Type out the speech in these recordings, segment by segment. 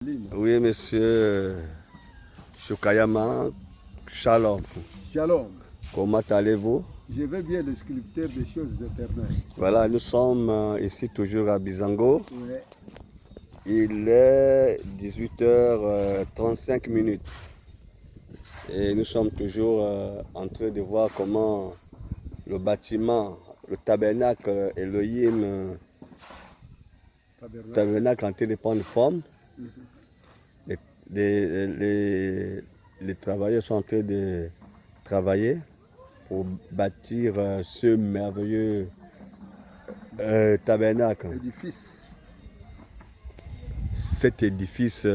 Oui, monsieur Shukayama, shalom. Shalom. Comment allez-vous? Je vais bien, le sculpteur des choses éternelles. Voilà, nous sommes ici toujours à Bizango. Ouais. Il est 18h35 minutes. Et nous sommes toujours en train de voir comment le bâtiment, le tabernacle Elohim, tabernacle en train de prendre forme. Les travailleurs sont en train de travailler pour bâtir ce merveilleux tabernacle. Édifice. Cet édifice,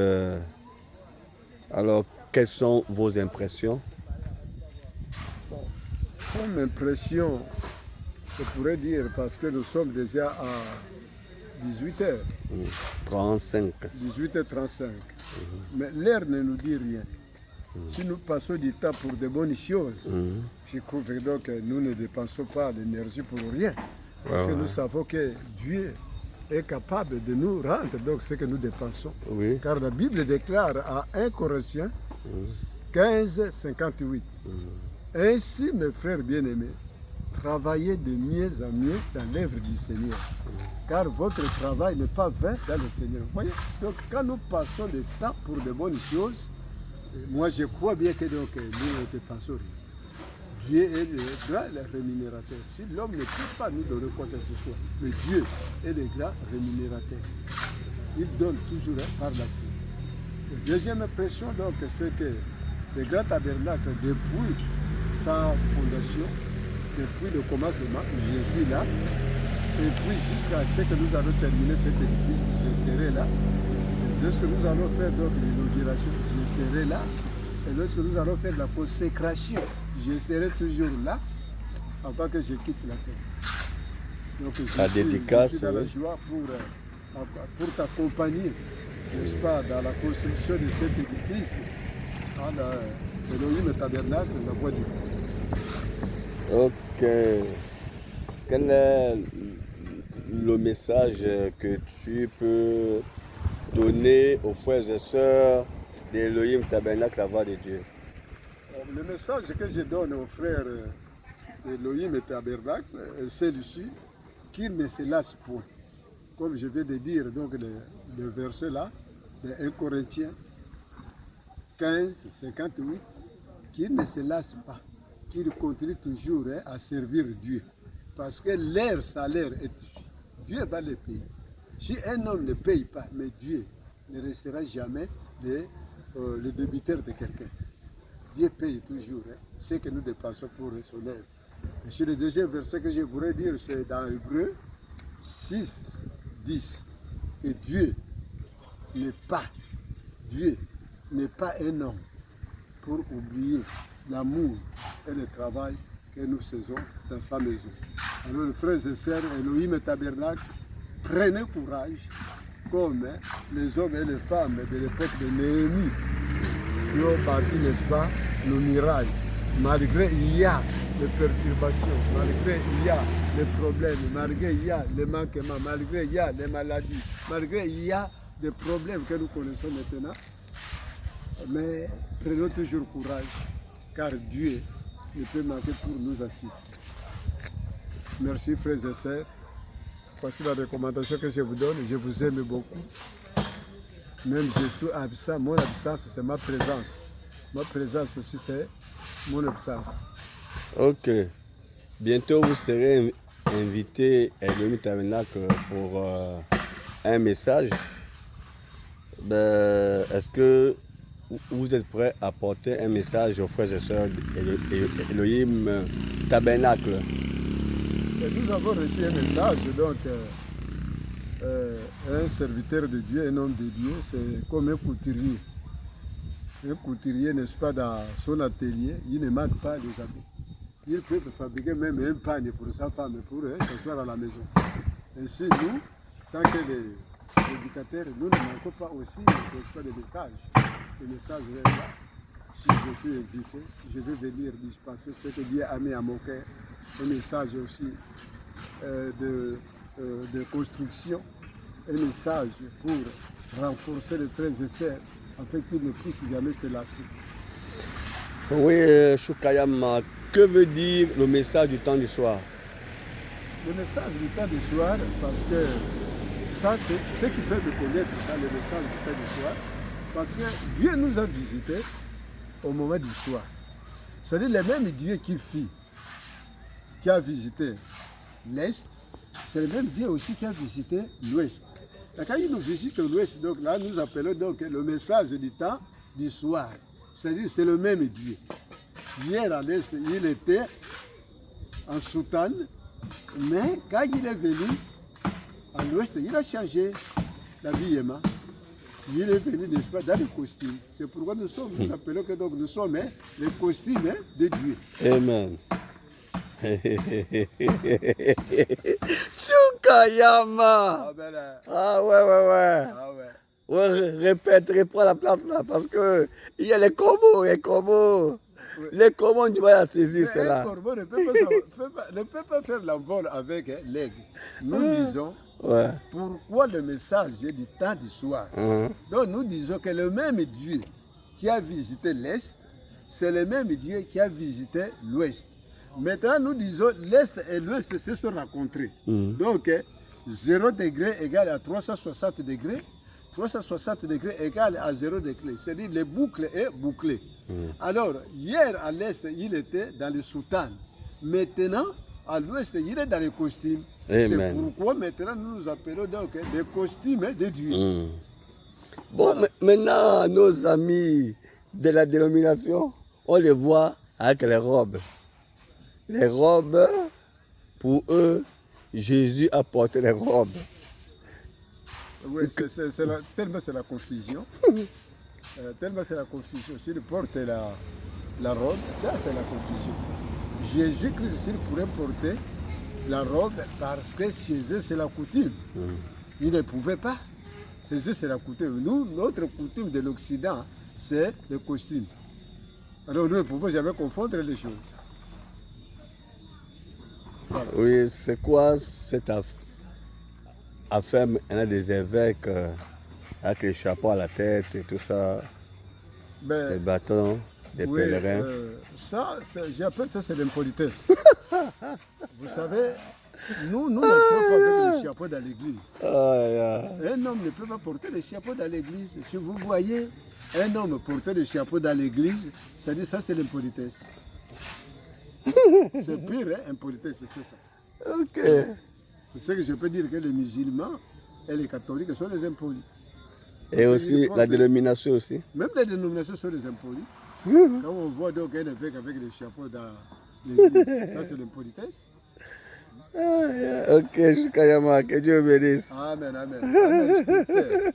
alors quelles sont vos impressions? Comme impression, je pourrais dire, parce que nous sommes déjà à 18h. 35. 18h35. Mais l'air ne nous dit rien. Si nous passons du temps pour de bonnes choses, je trouve donc que nous ne dépensons pas l'énergie pour rien. Parce que nous savons que Dieu est capable de nous rendre donc ce que nous dépensons. Oui. Car la Bible déclare à 1 Corinthiens 15, 58. Ainsi, mes frères bien-aimés, travaillez de mieux en mieux dans l'œuvre du Seigneur. Car votre travail n'est pas vain dans le Seigneur. Vous voyez? Donc quand nous passons le temps pour de bonnes choses, moi je crois bien que donc, nous ne dépensons rien. Dieu est le grand rémunérateur. Si l'homme ne peut pas nous donner quoi que ce soit, mais Dieu est le grand rémunérateur. Il donne toujours par la suite. La deuxième impression, donc, c'est que le grand tabernacle, depuis sa fondation, depuis le commencement, je suis là. Et puis jusqu'à ce que nous allons terminer cet édifice, je serai là. Et lorsque nous allons faire donc l'inauguration, je serai là. Et lorsque nous allons faire la consécration, je serai toujours là avant que je quitte la terre. Donc je suis dans la joie pour t'accompagner, n'est-ce pas, dans la construction de cet édifice, dans Elohim Tabernacle, la voie du monde. Ok. Quel est le message que tu peux donner aux frères et sœurs d'Elohim Tabernacle, la voix de Dieu? Le message que je donne aux frères d'Elohim Tabernacle est celui-ci, qu'ils ne se lassent point. Comme je viens de dire, donc le verset là, de 1 Corinthiens 15, 58, qu'ils ne se lassent pas, qu'ils continuent toujours à servir Dieu. Parce que leur salaire est ici. Dieu va les payer. Si un homme ne paye pas, mais Dieu ne restera jamais le débiteur de quelqu'un. Dieu paye toujours ce que nous dépensons pour son œuvre. Et sur le deuxième verset que je voudrais dire, c'est dans Hébreux 6, 10, que Dieu n'est pas un homme pour oublier l'amour et le travail que nous faisons dans sa maison. Alors, les frères et sœurs, Elohim Tabernacle, prenez courage, comme les hommes et les femmes de l'époque de Néhémie qui ont bâti, n'est-ce pas, le miracle. Malgré il y a les perturbations, malgré il y a les problèmes, malgré il y a les manquements, malgré il y a les maladies, malgré il y a des problèmes que nous connaissons maintenant, mais prenons toujours courage, car Dieu ne peut manquer pour nous assister. Merci frères et sœurs. Voici la recommandation que je vous donne. Je vous aime beaucoup. Même je suis absent. Mon absence, c'est ma présence. Ma présence aussi, c'est mon absence. Ok. Bientôt, vous serez invité à Elohim Tabernacle pour un message. Est-ce que vous êtes prêts à porter un message aux frères et sœurs d'Elohim Tabernacle? Nous avons reçu un message, donc un serviteur de Dieu, un homme de Dieu, c'est comme un couturier. Un couturier, n'est-ce pas, dans son atelier, il ne manque pas les habits. Il peut fabriquer même un panier pour sa femme, pour s'asseoir à la maison. Ainsi, nous, tant que les éducateurs, nous ne manquons pas aussi, n'est-ce pas, des messages. Les messages est là. Si je suis invité, je vais venir dispenser ce que Dieu a mis à mon cœur. Un message aussi de construction, un message pour renforcer les frères et sœurs afin qu'ils ne puissent jamais se lasser. Oui, Shukayama, que veut dire le message du temps du soir? Le message du temps du soir, parce que ça, c'est ce qui peut me connaître dans le message du temps du soir, parce que Dieu nous a visités au moment du soir. C'est-à-dire le même Dieu qui a visité l'Est, c'est le même Dieu aussi qui a visité l'Ouest. Et quand il nous visite l'Ouest, donc là nous appelons donc le message du temps du soir. C'est-à-dire c'est le même Dieu. Hier à l'Est, il était en soutane, mais quand il est venu à l'Ouest, il a changé l'habillement. Il est venu, n'est-ce pas, dans le costume. C'est pourquoi nous appelons que donc nous sommes les costumes de Dieu. Amen. Shukayama. Ah ouais. Ah ouais. Ouais, répète, reprends la place là, parce que il y a les corbeaux. Oui. Les corbeaux ont du mal à saisir cela. Un corbeau ne peut pas faire l'envol avec l'aigle. Nous disons, pourquoi le message du temps du soir. Donc nous disons que le même Dieu qui a visité l'Est, c'est le même Dieu qui a visité l'Ouest. Maintenant, nous disons l'Est et l'Ouest se sont rencontrés. Donc, 0 degré égale à 360 degrés. 360 degrés égale à 0 degré. C'est-à-dire les boucles est bouclée. Alors, hier à l'Est, il était dans le soutane. Maintenant, à l'Ouest, il est dans les costumes. C'est pourquoi maintenant nous nous appelons donc les costumes de Dieu. Bon, voilà. Maintenant, nos amis de la dénomination, on les voit avec les robes. Les robes, pour eux, Jésus a porté les robes. Oui, tellement c'est la confusion. Tellement c'est la confusion. S'il porte la robe, ça c'est la confusion. Jésus-Christ, s'il pourrait porter la robe, parce que chez eux c'est la coutume. Il ne pouvait pas. Chez eux c'est la coutume. Nous, notre coutume de l'Occident, c'est le costume. Alors nous ne pouvons jamais confondre les choses. Voilà. Oui, c'est quoi cette affaire maintenant des évêques avec les chapeaux à la tête et tout ça, les bâtons, des pèlerins? Ça, j'appelle ça c'est l'impolitesse. Vous savez, nous ne pouvons pas avec les chapeaux dans l'église. Un homme ne peut pas porter les chapeaux dans l'église. Si vous voyez un homme porter les chapeaux dans l'église, ça dit ça c'est l'impolitesse. C'est pire, hein, impolitesse, c'est ça. Ok. C'est ce que je peux dire que les musulmans et les catholiques sont les impolis. Et aussi la dénomination aussi. Même les dénominations sont les impolis. Quand on voit donc un évêque avec des chapeaux dans l'église, ça c'est l'impolitesse. Ok, Shukayama, que Dieu bénisse. Amen, amen. Amen.